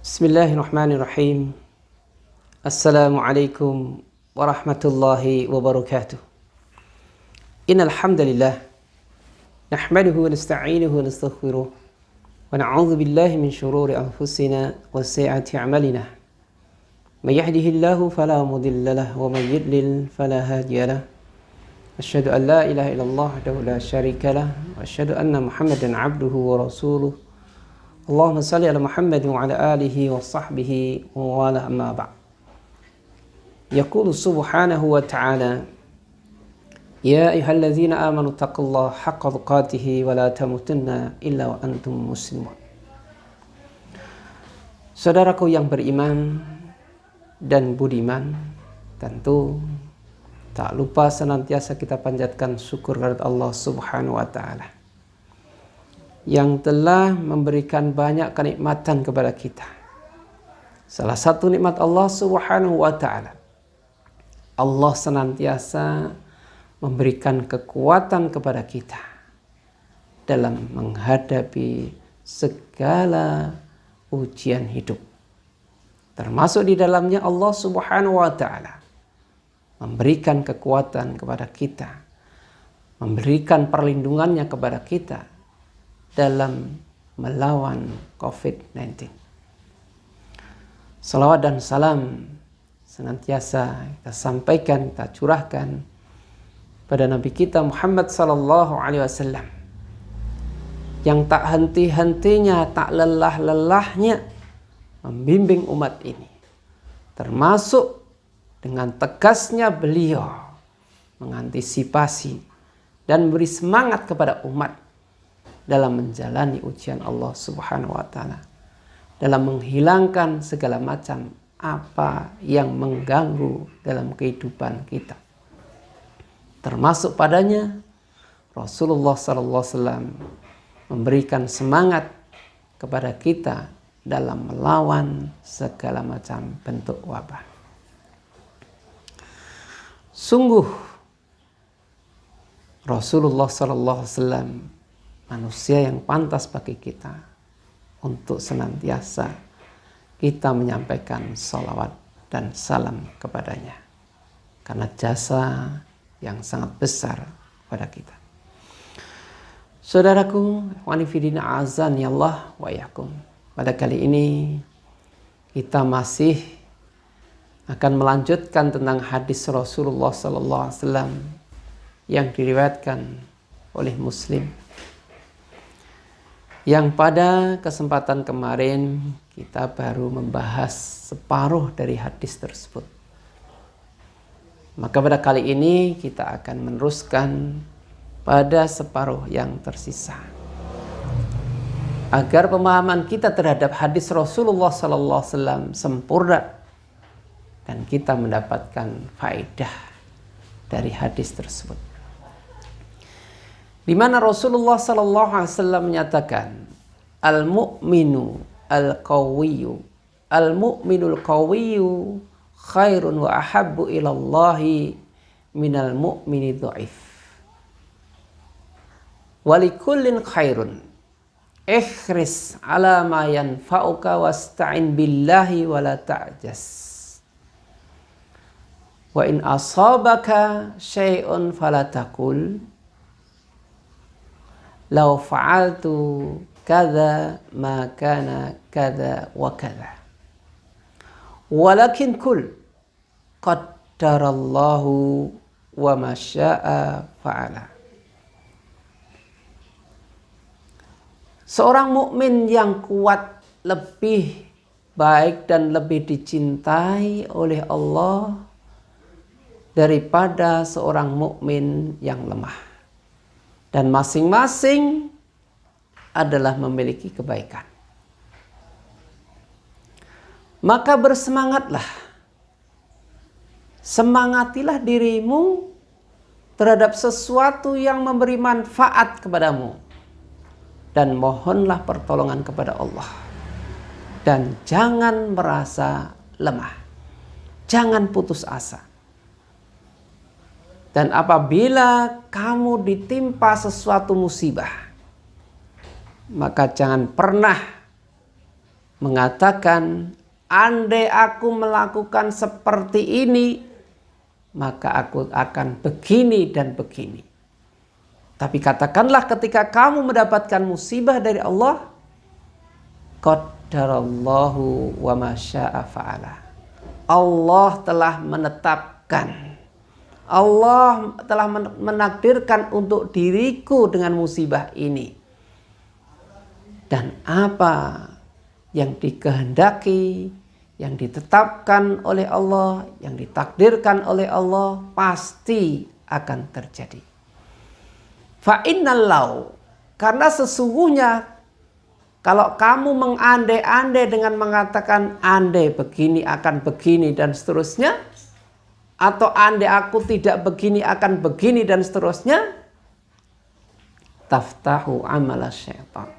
Bismillahirrahmanirrahim. Assalamualaikum warahmatullahi wabarakatuh. Innal hamdalillah nahmaduhu wa nasta'inuhu wa nastaghfiruh wa na'udzu billahi min shururi anfusina wa sayyiati a'malina. May yahdihillahu fala mudilla lahu wa may yudlil fala hadiya lahu. Asyhadu an la ilaha illallah wahdahu la syarika lahu wa asyhadu anna Muhammadan 'abduhu wa rasuluh. Allahumma salli ala Muhammad wa ala alihi wa sahbihi wa wala amma ba'd. Yaqulu subhanahu wa ta'ala, ya ayyuhalladzina amanu taqullaha haqqa tuqatih wa la tamutunna illa wa antum muslimun. Saudaraku yang beriman dan budiman, tentu tak lupa senantiasa kita panjatkan syukur kepada Allah subhanahu wa ta'ala yang telah memberikan banyak kenikmatan kepada kita. Salah satu nikmat Allah subhanahu wa ta'ala, Allah senantiasa memberikan kekuatan kepada kita dalam menghadapi segala ujian hidup. Termasuk di dalamnya Allah subhanahu wa ta'ala memberikan kekuatan kepada kita, memberikan perlindungannya kepada kita dalam melawan COVID-19. Salawat dan salam senantiasa kita sampaikan, kita curahkan pada Nabi kita Muhammad sallallahu alaihi wasallam yang tak henti-hentinya, tak lelah-lelahnya membimbing umat ini, termasuk dengan tegasnya beliau mengantisipasi dan beri semangat kepada umat dalam menjalani ujian Allah subhanahu wa ta'ala, dalam menghilangkan segala macam apa yang mengganggu dalam kehidupan kita. Termasuk padanya Rasulullah SAW memberikan semangat kepada kita dalam melawan segala macam bentuk wabah. Sungguh Rasulullah SAW manusia yang pantas bagi kita untuk senantiasa kita menyampaikan salawat dan salam kepadanya, karena jasa yang sangat besar pada kita. Saudaraku, wanifidina azani Allah wa yakum. Pada kali ini kita masih akan melanjutkan tentang hadis Rasulullah SAW yang diriwayatkan oleh Muslim, yang pada kesempatan kemarin kita baru membahas separuh dari hadis tersebut. Maka pada kali ini kita akan meneruskan pada separuh yang tersisa, agar pemahaman kita terhadap hadis Rasulullah SAW sempurna dan kita mendapatkan faedah dari hadis tersebut, di mana Rasulullah SAW menyatakan, al-mu'minu al-qawiyyu, al-mu'minul qawiyyu khairun wa ahabbu ilallahi minal mu'mini dha'if. Walikullin khairun, ikhris ala ma yanfa'uka wasta'in billahi wa la ta'jas. Wa in asabaka syai'un fala taqul law fa'altu kadza ma kana kadza wa kadza, walakin kul qaddarallahu wa ma syaa fa'ala. Seorang mukmin yang kuat lebih baik dan lebih dicintai oleh Allah daripada seorang mukmin yang lemah. Dan masing-masing adalah memiliki kebaikan. Maka bersemangatlah. Semangatilah dirimu terhadap sesuatu yang memberi manfaat kepadamu. Dan mohonlah pertolongan kepada Allah. Dan jangan merasa lemah. Jangan putus asa. Dan apabila kamu ditimpa sesuatu musibah, maka jangan pernah mengatakan, andai aku melakukan seperti ini, maka aku akan begini dan begini. Tapi katakanlah ketika kamu mendapatkan musibah dari Allah, qaddarallahu wa ma syaa fa'ala. Allah telah menetapkan, Allah telah menakdirkan untuk diriku dengan musibah ini. Dan apa yang dikehendaki, yang ditetapkan oleh Allah, yang ditakdirkan oleh Allah, pasti akan terjadi. Fa innal law, karena sesungguhnya kalau kamu mengandai-andai dengan mengatakan andai begini akan begini dan seterusnya, atau andai aku tidak begini akan begini dan seterusnya, taftahu amala syaitan.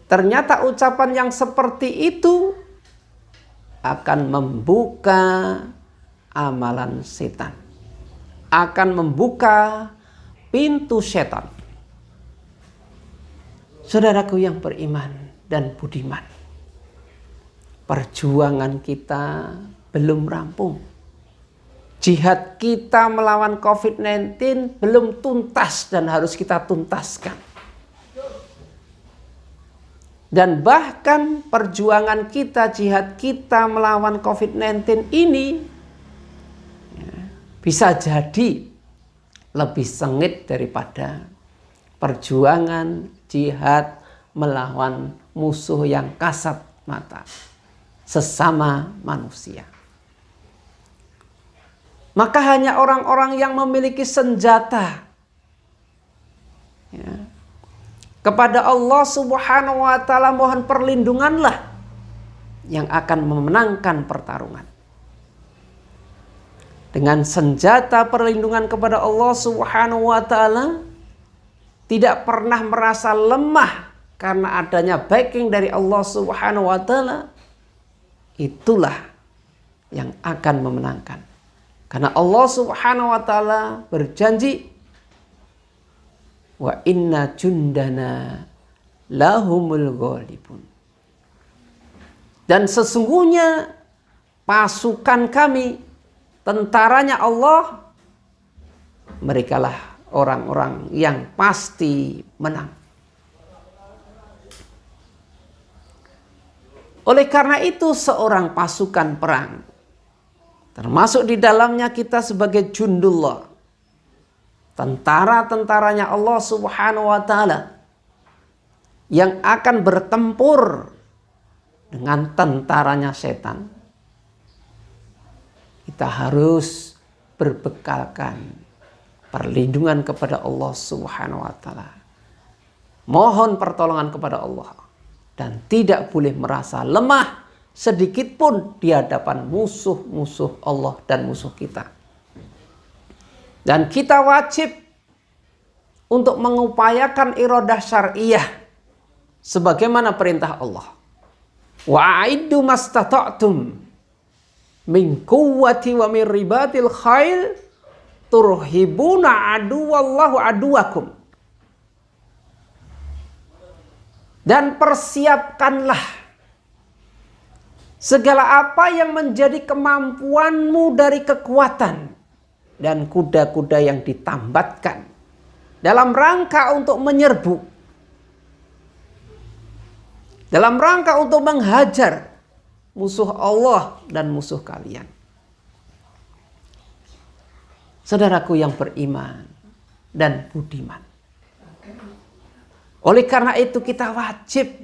Ternyata ucapan yang seperti itu akan membuka amalan setan, akan membuka pintu setan. Saudaraku yang beriman dan budiman, perjuangan kita belum rampung. Jihad kita melawan COVID-19 belum tuntas dan harus kita tuntaskan. Dan bahkan perjuangan kita, jihad kita melawan COVID-19 ini bisa jadi lebih sengit daripada perjuangan jihad melawan musuh yang kasat mata, sesama manusia. Maka hanya orang-orang yang memiliki senjata kepada Allah Subhanahu wa ta'ala mohon perlindunganlah yang akan memenangkan pertarungan. Dengan senjata perlindungan kepada Allah Subhanahu wa ta'ala, tidak pernah merasa lemah karena adanya backing dari Allah Subhanahu wa ta'ala, itulah yang akan memenangkan. Karena Allah Subhanahu wa ta'ala berjanji, wa inna jundana lahumul ghalibun. Dan sesungguhnya pasukan kami, tentaranya Allah, merekalah orang-orang yang pasti menang. Oleh karena itu seorang pasukan perang, termasuk di dalamnya kita sebagai jundullah, tentara-tentaranya Allah Subhanahu wa ta'ala, yang akan bertempur dengan tentaranya setan, kita harus berbekalkan perlindungan kepada Allah Subhanahu wa ta'ala. Mohon pertolongan kepada Allah dan tidak boleh merasa lemah sedikit pun di hadapan musuh-musuh Allah dan musuh kita. Dan kita wajib untuk mengupayakan iradah syariah sebagaimana perintah Allah. Wa a'iddu mastata'tum min quwwati wa min ribatil khail turhibuna aduwallahu aduwakum. Dan persiapkanlah segala apa yang menjadi kemampuanmu dari kekuatan dan kuda-kuda yang ditambatkan dalam rangka untuk menyerbu, dalam rangka untuk menghajar musuh Allah dan musuh kalian. Saudaraku yang beriman dan budiman, oleh karena itu kita wajib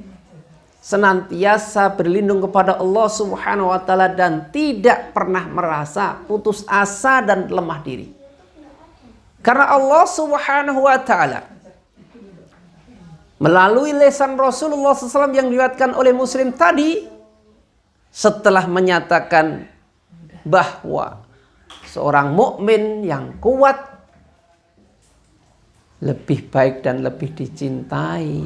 senantiasa berlindung kepada Allah Subhanahu wa ta'ala dan tidak pernah merasa putus asa dan lemah diri. Karena Allah Subhanahu wa ta'ala melalui lisan Rasulullah SAW yang diriwayatkan oleh Muslim tadi, setelah menyatakan bahwa seorang mukmin yang kuat lebih baik dan lebih dicintai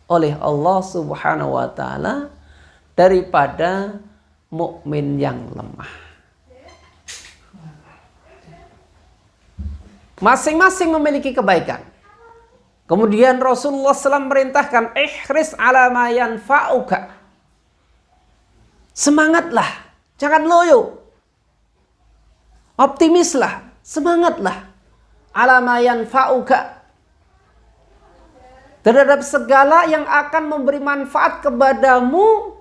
oleh Allah Subhanahu wa ta'ala daripada mukmin yang lemah. Masing-masing memiliki kebaikan. Kemudian Rasulullah SAW merintahkan, ihris ala ma yanfa'uka. Semangatlah, jangan loyo. Optimislah, semangatlah. Ala ma yanfa'uka. Terhadap segala yang akan memberi manfaat kepadamu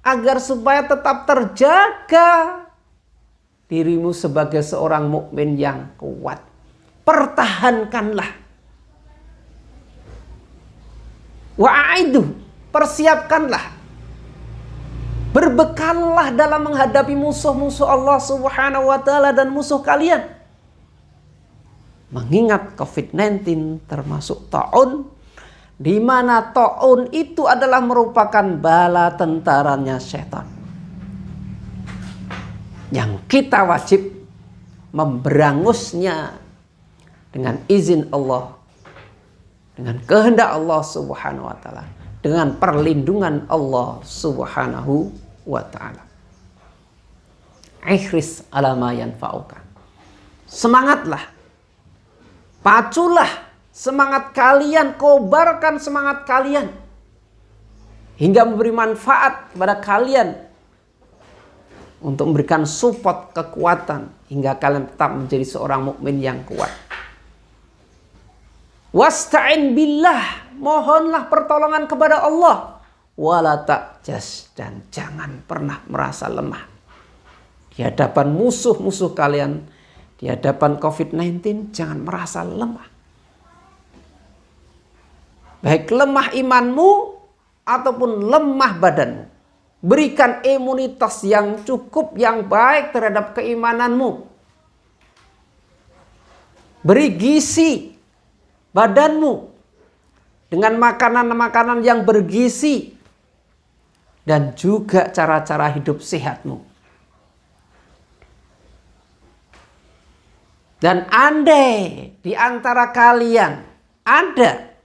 agar supaya tetap terjaga dirimu sebagai seorang mukmin yang kuat. Pertahankanlah. Wa'aidu, persiapkanlah. Berbekallah dalam menghadapi musuh-musuh Allah Subhanahu wa taala dan musuh kalian. Mengingat COVID-19 termasuk taun, di mana taun itu adalah merupakan bala tentaranya setan. Yang kita wajib memberangusnya dengan izin Allah, dengan kehendak Allah Subhanahu wa taala, dengan perlindungan Allah Subhanahu wa taala. Ihris ala ma yanfa'uka. Semangatlah. Paculah semangat kalian, kobarkan semangat kalian hingga memberi manfaat kepada kalian untuk memberikan support, kekuatan hingga kalian tetap menjadi seorang mukmin yang kuat. Wasta'in billah, mohonlah pertolongan kepada Allah. Wala ta'jas, dan jangan pernah merasa lemah di hadapan musuh-musuh kalian, di hadapan COVID-19. Jangan merasa lemah, baik lemah imanmu ataupun lemah badanmu. Berikan imunitas yang cukup, yang baik terhadap keimananmu. Beri gizi badanmu dengan makanan-makanan yang bergizi dan juga cara-cara hidup sehatmu. Dan andai di antara kalian ada,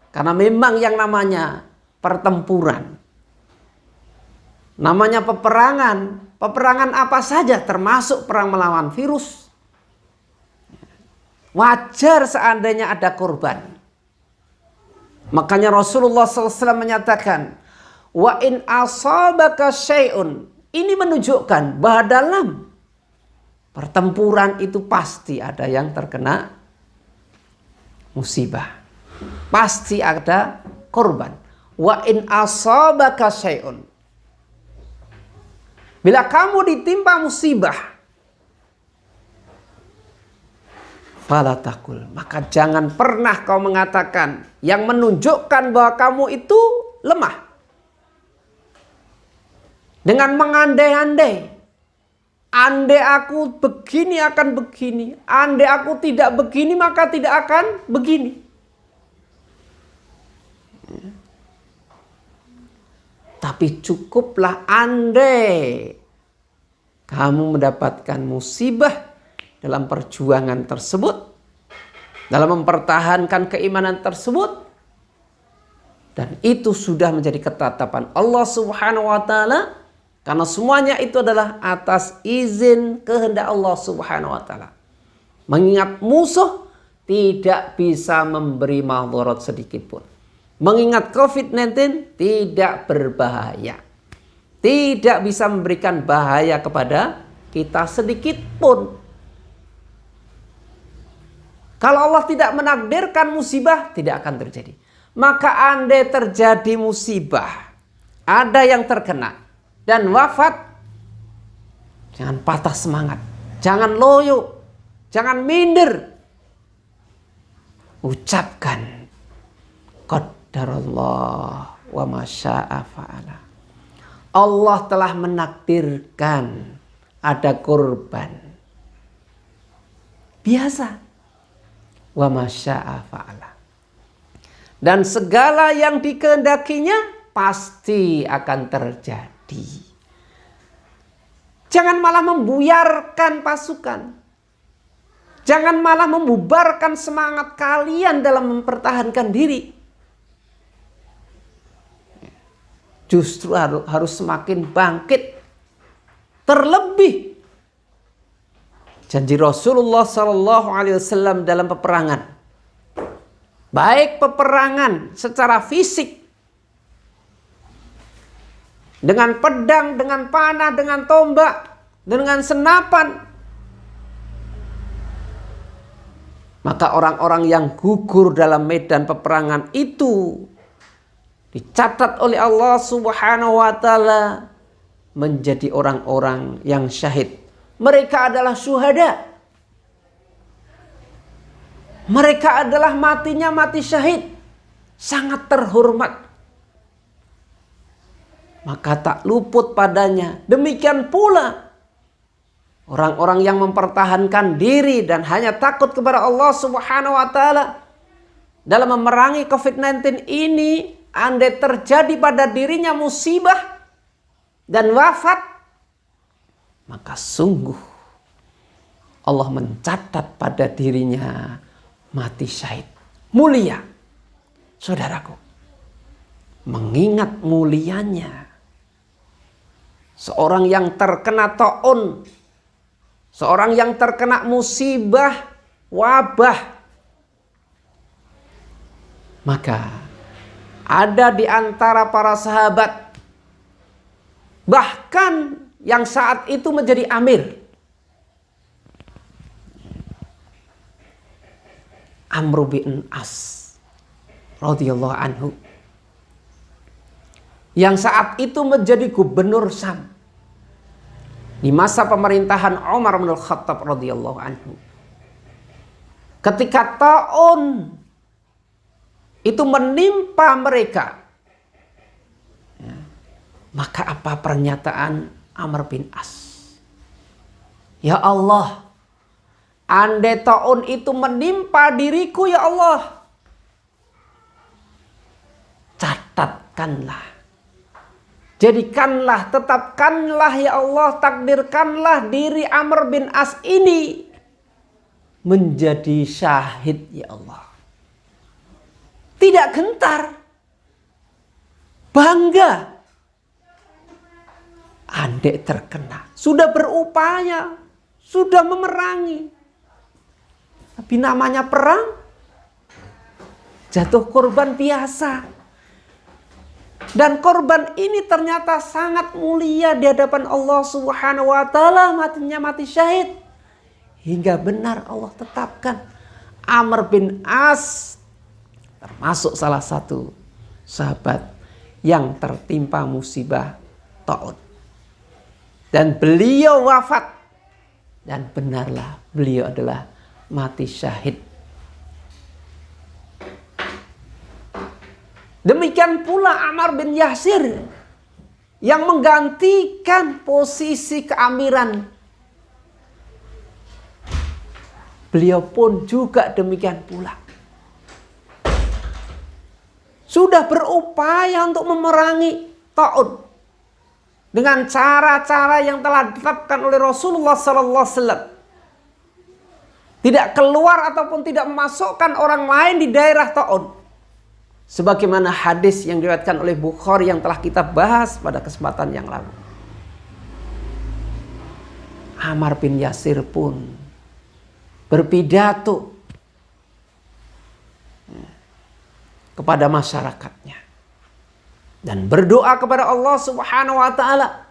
karena memang yang namanya pertempuran, namanya peperangan, peperangan apa saja termasuk perang melawan virus, wajar seandainya ada korban. Makanya Rasulullah SAW menyatakan, wa in asabaka syai'un. Ini menunjukkan bahwa dalam pertempuran itu pasti ada yang terkena musibah. Pasti ada korban. Wa in asabaka syai'un. Bila kamu ditimpa musibah, fala takul, maka jangan pernah kau mengatakan yang menunjukkan bahwa kamu itu lemah. Dengan mengandai-andai, andai aku begini akan begini, andai aku tidak begini maka tidak akan begini. Tapi cukuplah andai kamu mendapatkan musibah dalam perjuangan tersebut, dalam mempertahankan keimanan tersebut, dan itu sudah menjadi ketetapan Allah Subhanahu wa taala, karena semuanya itu adalah atas izin kehendak Allah Subhanahu wa taala. Mengingat musuh tidak bisa memberi madarat sedikit pun. Mengingat COVID-19 tidak berbahaya, tidak bisa memberikan bahaya kepada kita sedikit pun. Kalau Allah tidak menakdirkan musibah, tidak akan terjadi. Maka andai terjadi musibah, ada yang terkena dan wafat, jangan patah semangat, jangan loyo, jangan minder. Ucapkan qadarullah wa ma syaa fa'ala. Allah telah menakdirkan ada korban. Biasa. Wa ma syaa fa'ala. Dan segala yang dikehendakinya pasti akan terjadi. Jangan malah membuyarkan pasukan. Jangan malah membubarkan semangat kalian dalam mempertahankan diri. Justru harus semakin bangkit. Terlebih janji Rasulullah SAW dalam peperangan. baik peperangan secara fisik, dengan pedang, dengan panah, dengan tombak, dengan senapan, maka orang-orang yang gugur dalam medan peperangan itu dicatat oleh Allah Subhanahu wa taala menjadi orang-orang yang syahid. Mereka adalah syuhada. Mereka adalah matinya mati syahid. Sangat terhormat. Maka tak luput padanya. Demikian pula orang-orang yang mempertahankan diri dan hanya takut kepada Allah Subhanahu wa taala dalam memerangi COVID-19 ini, andai terjadi pada dirinya musibah dan wafat, maka sungguh Allah mencatat pada dirinya mati syahid. Mulia. Saudaraku, mengingat mulianya seorang yang terkena taun, seorang yang terkena musibah, wabah, maka ada di antara para sahabat, bahkan yang saat itu menjadi amir, Amr bin As radhiyallahu anhu, yang saat itu menjadi gubernur Syam di masa pemerintahan Umar bin Khattab radhiyallahu anhu. Ketika taun itu menimpa mereka, maka apa pernyataan Amr bin As? Ya Allah, andai taun itu menimpa diriku ya Allah, catatkanlah, jadikanlah, tetapkanlah ya Allah, takdirkanlah diri Amr bin As ini menjadi syahid ya Allah. Tidak gentar, bangga. Andai terkena, sudah berupaya, sudah memerangi, tapi namanya perang, jatuh korban biasa. Dan korban ini ternyata sangat mulia di hadapan Allah Subhanahu wa taala, matinya mati syahid. Hingga benar Allah tetapkan Amr bin As termasuk salah satu sahabat yang tertimpa musibah taun. Dan beliau wafat. Dan benarlah beliau adalah mati syahid. Demikian pula Ammar bin Yasir yang menggantikan posisi keamiran. Beliau pun juga demikian pula. Sudah berupaya untuk memerangi taun dengan cara-cara yang telah ditetapkan oleh Rasulullah SAW. Tidak keluar ataupun tidak memasukkan orang lain di daerah taun. Sebagaimana hadis yang diriwayatkan oleh Bukhari yang telah kita bahas pada kesempatan yang lalu. Ammar bin Yasir pun berpidato kepada masyarakatnya dan berdoa kepada Allah Subhanahu wa taala,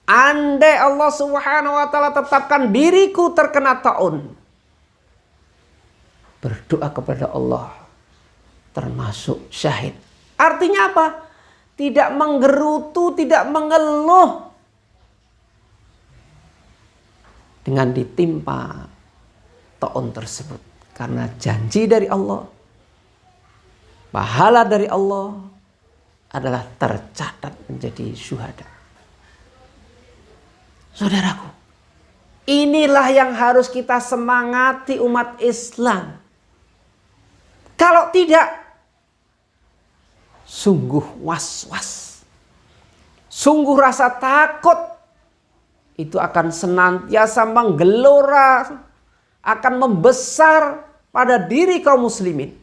andai Allah Subhanahu wa taala tetapkan diriku terkena taun, berdoa kepada Allah termasuk syahid. Artinya apa? Tidak menggerutu, tidak mengeluh dengan ditimpa taun tersebut, karena janji dari Allah, pahala dari Allah adalah tercatat menjadi syuhada. Saudaraku, inilah yang harus kita semangati umat Islam. Kalau tidak, sungguh was-was, sungguh rasa takut itu akan senantiasa menggelora, akan membesar pada diri kaum muslimin.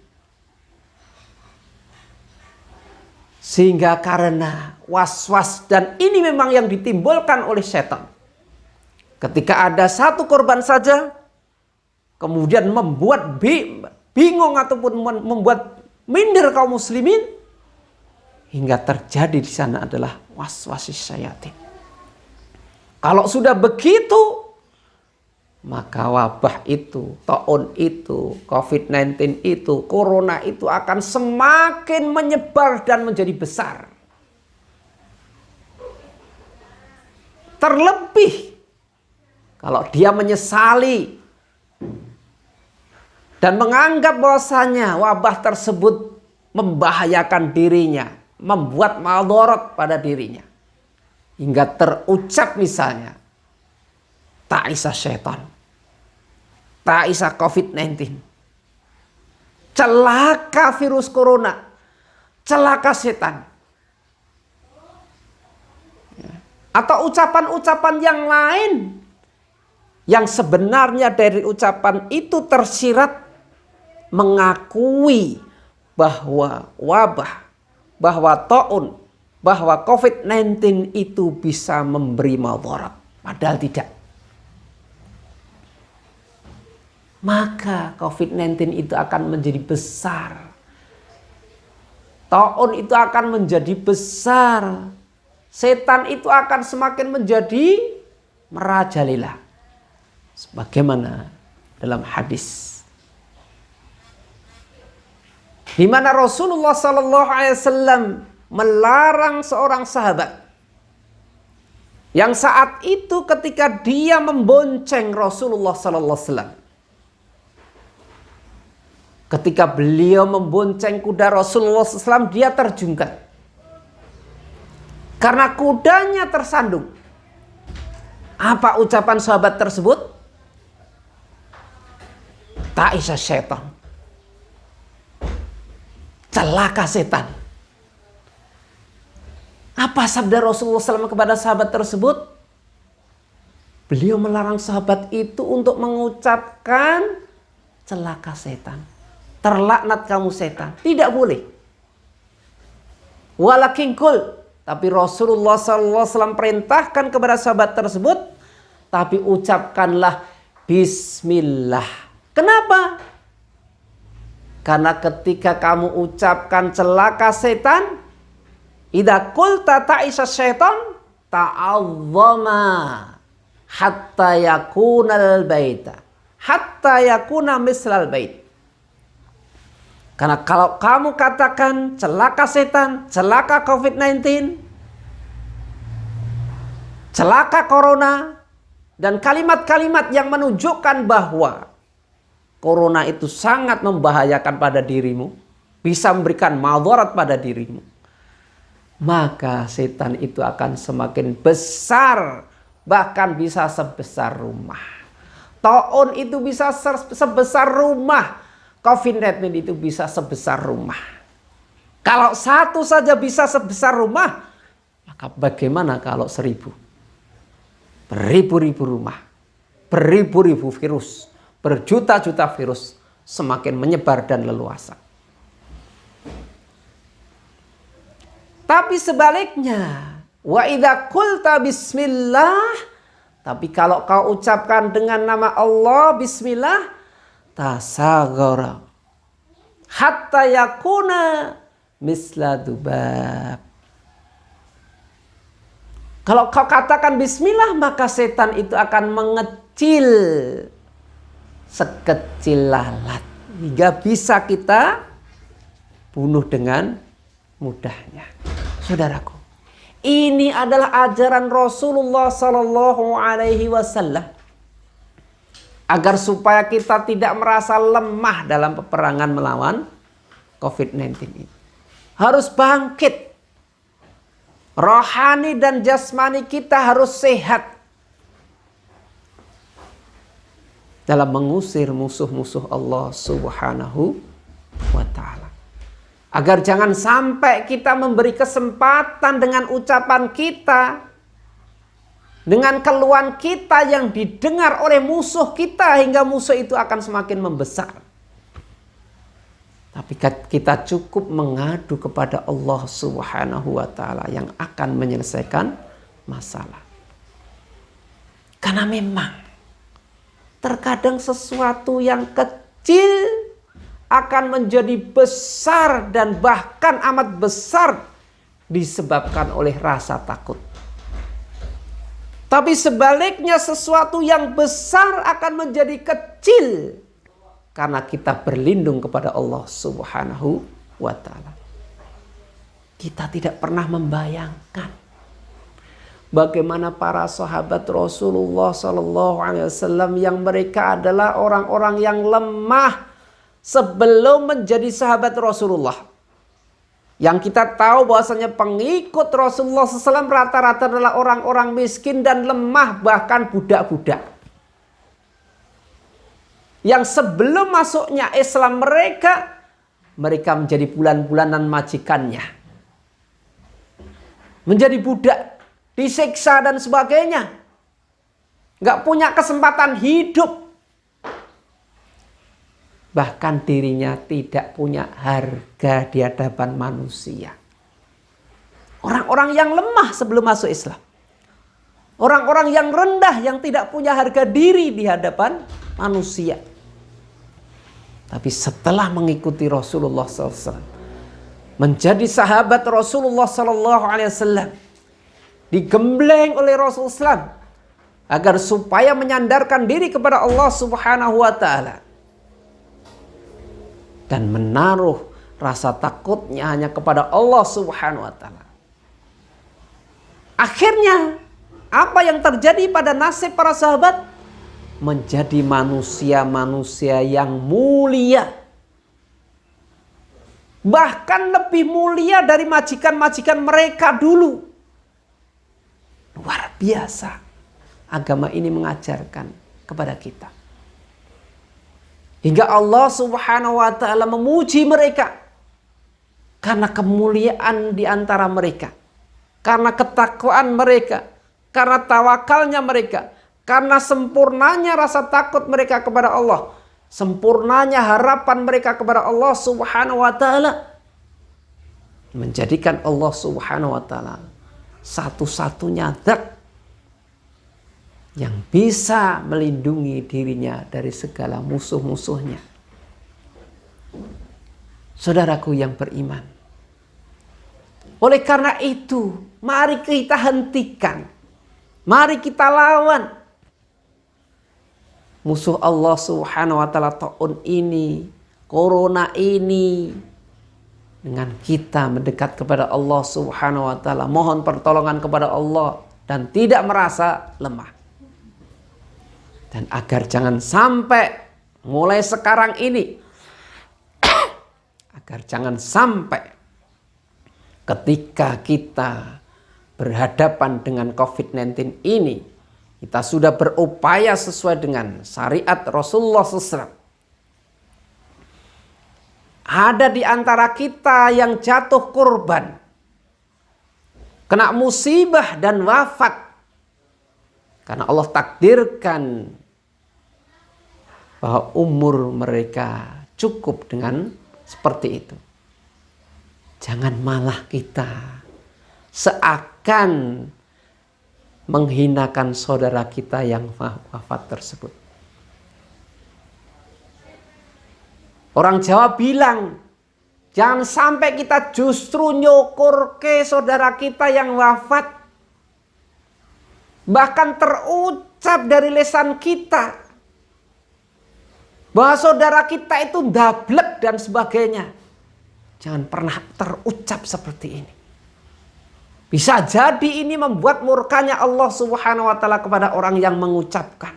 Sehingga karena was-was, dan ini memang yang ditimbulkan oleh setan. Ketika ada satu korban saja, kemudian membuat bingung ataupun membuat minder kaum muslimin, hingga terjadi di sana adalah waswasis syayatin. Kalau sudah begitu, maka wabah itu, taun itu, COVID-19 itu, corona itu akan semakin menyebar dan menjadi besar. Terlebih kalau dia menyesali dan menganggap bahwasanya wabah tersebut membahayakan dirinya, membuat madarat pada dirinya, hingga terucap misalnya ta'isa syaitan, ta'isa COVID-19, celaka virus corona, celaka setan, atau ucapan-ucapan yang lain yang sebenarnya dari ucapan itu tersirat mengakui bahwa wabah, bahwa taun, bahwa COVID-19 itu bisa memberi madarat, padahal tidak. Maka COVID-19 itu akan menjadi besar, taun itu akan menjadi besar, setan itu akan semakin menjadi merajalela, sebagaimana dalam hadis di mana Rasulullah SAW melarang seorang sahabat yang saat itu ketika dia membonceng Rasulullah SAW, ketika beliau membonceng kuda Rasulullah SAW, dia terjungkat karena kudanya tersandung. Apa ucapan sahabat tersebut? Ta'isa syaitan, celaka setan. Apa sabda Rasulullah SAW kepada sahabat tersebut? Beliau melarang sahabat itu untuk mengucapkan celaka setan, terlaknat kamu setan. Tidak boleh. Walakin kul, tapi Rasulullah SAW perintahkan kepada sahabat tersebut, tapi ucapkanlah bismillah. Kenapa? Karena ketika kamu ucapkan celaka setan, idza qulta ta'isa syaitan ta'azzama hatta yakunal baita, hatta yakuna mislal bait. Karena kalau kamu katakan celaka setan, celaka COVID-19, celaka corona, dan kalimat-kalimat yang menunjukkan bahwa corona itu sangat membahayakan pada dirimu, bisa memberikan madarat pada dirimu, maka setan itu akan semakin besar, bahkan bisa sebesar rumah. Taun itu bisa sebesar rumah, COVID-19 itu bisa sebesar rumah. Kalau satu saja bisa sebesar rumah, maka bagaimana kalau 1000? Beribu-ribu rumah, beribu-ribu virus, berjuta-juta virus semakin menyebar dan leluasa. Tapi sebaliknya, wa idza qulta bismillah, tapi kalau kau ucapkan dengan nama Allah bismillah, tasagara hatta yakuna misla dubab. Kalau kau katakan bismillah, maka setan itu akan mengecil sekecil lalat hingga bisa kita bunuh dengan mudahnya. Saudaraku, ini adalah ajaran Rasulullah SAW agar supaya kita tidak merasa lemah dalam peperangan melawan COVID-19 ini. Harus bangkit. Rohani dan jasmani kita harus sehat dalam mengusir musuh-musuh Allah Subhanahu wa ta'ala. Agar jangan sampai kita memberi kesempatan dengan ucapan kita, dengan keluhan kita yang didengar oleh musuh kita, hingga musuh itu akan semakin membesar. Tapi kita cukup mengadu kepada Allah Subhanahu wa ta'ala yang akan menyelesaikan masalah. Karena memang terkadang sesuatu yang kecil akan menjadi besar dan bahkan amat besar disebabkan oleh rasa takut. Tapi sebaliknya sesuatu yang besar akan menjadi kecil karena kita berlindung kepada Allah Subhanahu wa ta'ala. Kita tidak pernah membayangkan bagaimana para sahabat Rasulullah SAW yang mereka adalah orang-orang yang lemah sebelum menjadi sahabat Rasulullah. Yang kita tahu bahwasanya pengikut Rasulullah SAW rata-rata adalah orang-orang miskin dan lemah, bahkan budak-budak. Yang sebelum masuknya Islam mereka menjadi bulan-bulanan majikannya. Menjadi budak, disiksa dan sebagainya. Gak punya kesempatan hidup. Bahkan dirinya tidak punya harga di hadapan manusia. Orang-orang yang lemah sebelum masuk Islam. Orang-orang yang rendah yang tidak punya harga diri di hadapan manusia. Tapi setelah mengikuti Rasulullah SAW, menjadi sahabat Rasulullah SAW, digembleng oleh Rasulullah SAW agar supaya menyandarkan diri kepada Allah Subhanahu wa ta'ala. Dan menaruh rasa takutnya hanya kepada Allah Subhanahu wa ta'ala. Akhirnya apa yang terjadi pada nasib para sahabat? Menjadi manusia-manusia yang mulia. Bahkan lebih mulia dari majikan-majikan mereka dulu. Luar biasa. Agama ini mengajarkan kepada kita. Hingga Allah Subhanahu wa ta'ala memuji mereka karena kemuliaan di antara mereka, karena ketakwaan mereka, karena tawakalnya mereka, karena sempurnanya rasa takut mereka kepada Allah, sempurnanya harapan mereka kepada Allah Subhanahu wa ta'ala, menjadikan Allah Subhanahu wa ta'ala satu-satunya zat yang bisa melindungi dirinya dari segala musuh-musuhnya. Saudaraku yang beriman, oleh karena itu mari kita hentikan, mari kita lawan musuh Allah Subhanahu wa ta'ala taun ini, corona ini, dengan kita mendekat kepada Allah Subhanahu wa ta'ala, mohon pertolongan kepada Allah dan tidak merasa lemah. Dan agar jangan sampai mulai sekarang ini, agar jangan sampai ketika kita berhadapan dengan COVID-19 ini, kita sudah berupaya sesuai dengan syariat Rasulullah SAW. Ada di antara kita yang jatuh korban, kena musibah dan wafat. Karena Allah takdirkan bahwa umur mereka cukup dengan seperti itu. Jangan malah kita seakan menghinakan saudara kita yang wafat tersebut. Orang Jawa bilang, jangan sampai kita justru nyukur ke saudara kita yang wafat. Bahkan terucap dari lisan kita bahwa saudara kita itu dablek dan sebagainya. Jangan pernah terucap seperti ini. Bisa jadi ini membuat murkanya Allah Subhanahu wa ta'ala kepada orang yang mengucapkan.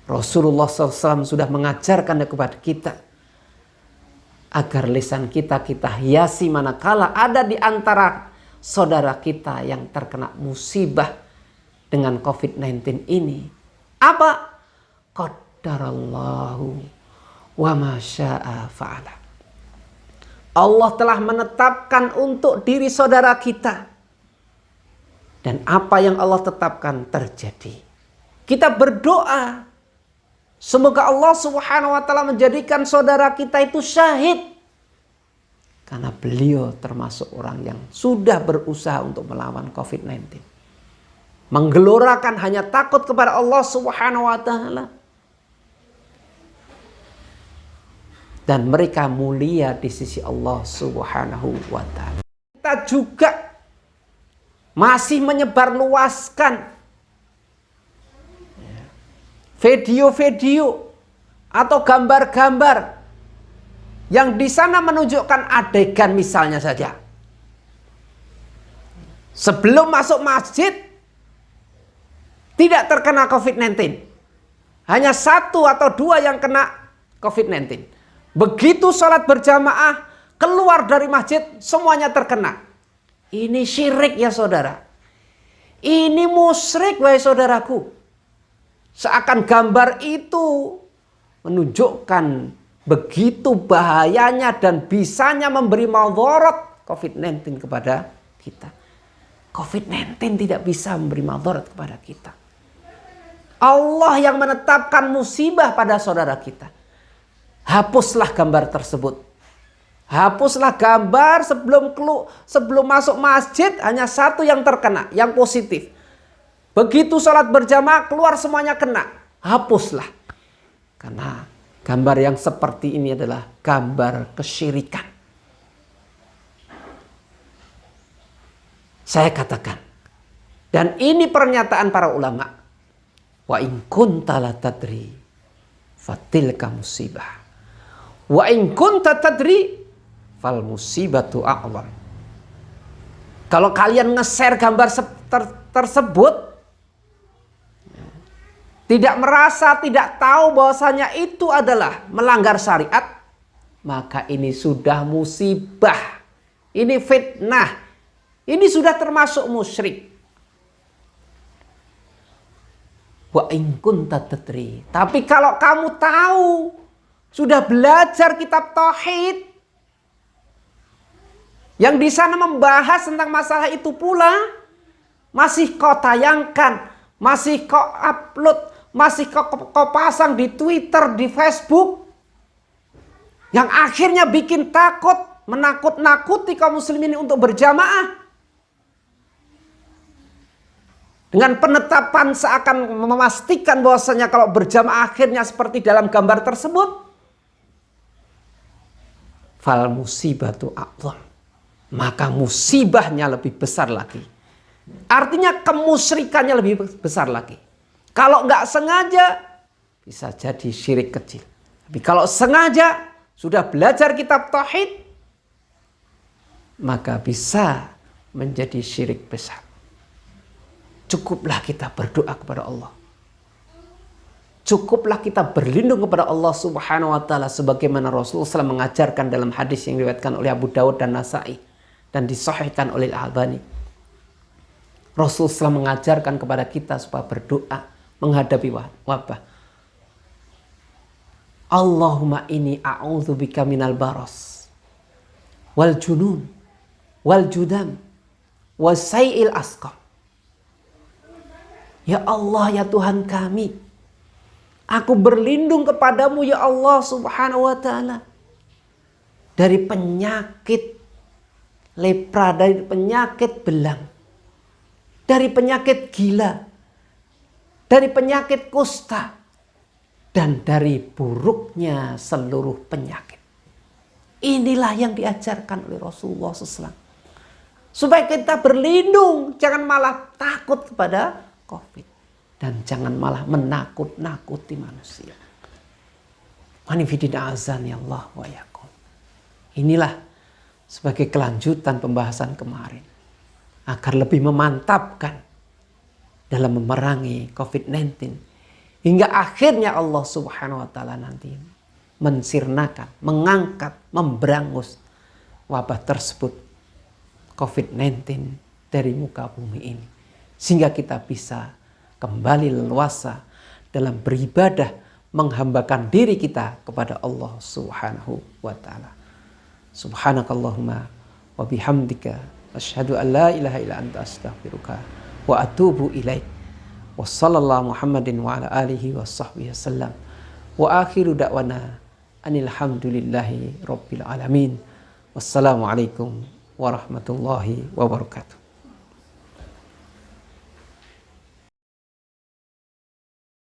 Rasulullah SAW sudah mengajarkan kepada kita agar lisan kita hiasi manakala ada di antara saudara kita yang terkena musibah dengan COVID-19 ini. Apa? Qadarallahu wa ma syaa fa'ala. Allah telah menetapkan untuk diri saudara kita. Dan apa yang Allah tetapkan terjadi. Kita berdoa, semoga Allah Subhanahu wa ta'ala menjadikan saudara kita itu syahid. Karena beliau termasuk orang yang sudah berusaha untuk melawan COVID-19. Menggelorakan hanya takut kepada Allah Subhanahu wa ta'ala. dan mereka mulia di sisi Allah Subhanahu wa ta'ala. Kita juga masih menyebarluaskan video-video atau gambar-gambar yang di sana menunjukkan adegan misalnya saja. Sebelum masuk masjid tidak terkena COVID-19. Hanya 1 atau 2 yang kena COVID-19. Begitu sholat berjamaah keluar dari masjid semuanya terkena. Ini syirik ya saudara. Ini musyrik wahai saudaraku. Seakan gambar itu menunjukkan begitu bahayanya dan bisanya memberi madarat COVID-19 kepada kita. COVID-19 tidak bisa memberi madarat kepada kita. Allah yang menetapkan musibah pada saudara kita. Hapuslah gambar tersebut. Hapuslah gambar sebelum masuk masjid hanya 1 yang terkena, yang positif. Begitu sholat berjamaah keluar semuanya kena. Hapuslah. Karena gambar yang seperti ini adalah gambar kesyirikan. Saya katakan. Dan ini pernyataan para ulama. Wa in kunta la tadri fatilka musibah. Wa in kunta tadri fal musibatu a'zam. Kalau kalian nge-share gambar tersebut, tidak merasa, tidak tahu bahwasanya itu adalah melanggar syariat, maka ini sudah musibah. Ini fitnah. Ini sudah termasuk musyrik. Wa in kunta tadri. Tapi kalau kamu tahu, sudah belajar kitab tauhid yang di sana membahas tentang masalah itu pula, masih kau tayangkan, masih kau upload, masih kau pasang di Twitter, di Facebook, yang akhirnya bikin takut, menakut-nakuti kaum muslimin untuk berjamaah. Dengan penetapan seakan memastikan bahwasanya kalau berjamaah akhirnya seperti dalam gambar tersebut. Fal musibatu a'zam. Maka musibahnya lebih besar lagi. Artinya kemusyrikannya lebih besar lagi. Kalau nggak sengaja bisa jadi syirik kecil. Tapi kalau sengaja sudah belajar kitab tauhid, maka bisa menjadi syirik besar. Cukuplah kita berdoa kepada Allah. Cukuplah kita berlindung kepada Allah Subhanahu wa ta'ala sebagaimana Rasulullah SAW mengajarkan dalam hadis yang diriwayatkan oleh Abu Dawud dan Nasa'i dan disahihkan oleh Al-Albani. Rasulullah SAW mengajarkan kepada kita supaya berdoa menghadapi wabah. Allahumma inni a'udzubika minal baras wal junun wal judam wasai'il asqam. Ya Allah, ya Tuhan kami, aku berlindung kepadamu ya Allah Subhanahu wa ta'ala dari penyakit lepra, dari penyakit belang, dari penyakit gila, dari penyakit kusta, dan dari buruknya seluruh penyakit. Inilah yang diajarkan oleh Rasulullah SAW. Supaya kita berlindung, jangan malah takut kepada COVID. Dan jangan malah menakut-nakuti manusia. Manifidina azani Allah wa yakum. Inilah sebagai kelanjutan pembahasan kemarin. Agar lebih memantapkan dalam memerangi COVID-19. Hingga akhirnya Allah Subhanahu wa ta'ala nanti mensirnakan, mengangkat, memberangus wabah tersebut, COVID-19, dari muka bumi ini. Sehingga kita bisa kembali leluasa dalam beribadah, menghambakan diri kita kepada Allah Subhanahu wa ta'ala. Subhanakallahumma wa bihamdika asyhadu an la ilaha illa anta astaghfiruka wa atubu ilaik. Wa sallallahu Muhammadin wa ala alihi wa sahbihi wasallam. Wa akhiru da'wana anil hamdulillahi rabbil alamin. Wassalamualaikum warahmatullahi wabarakatuh.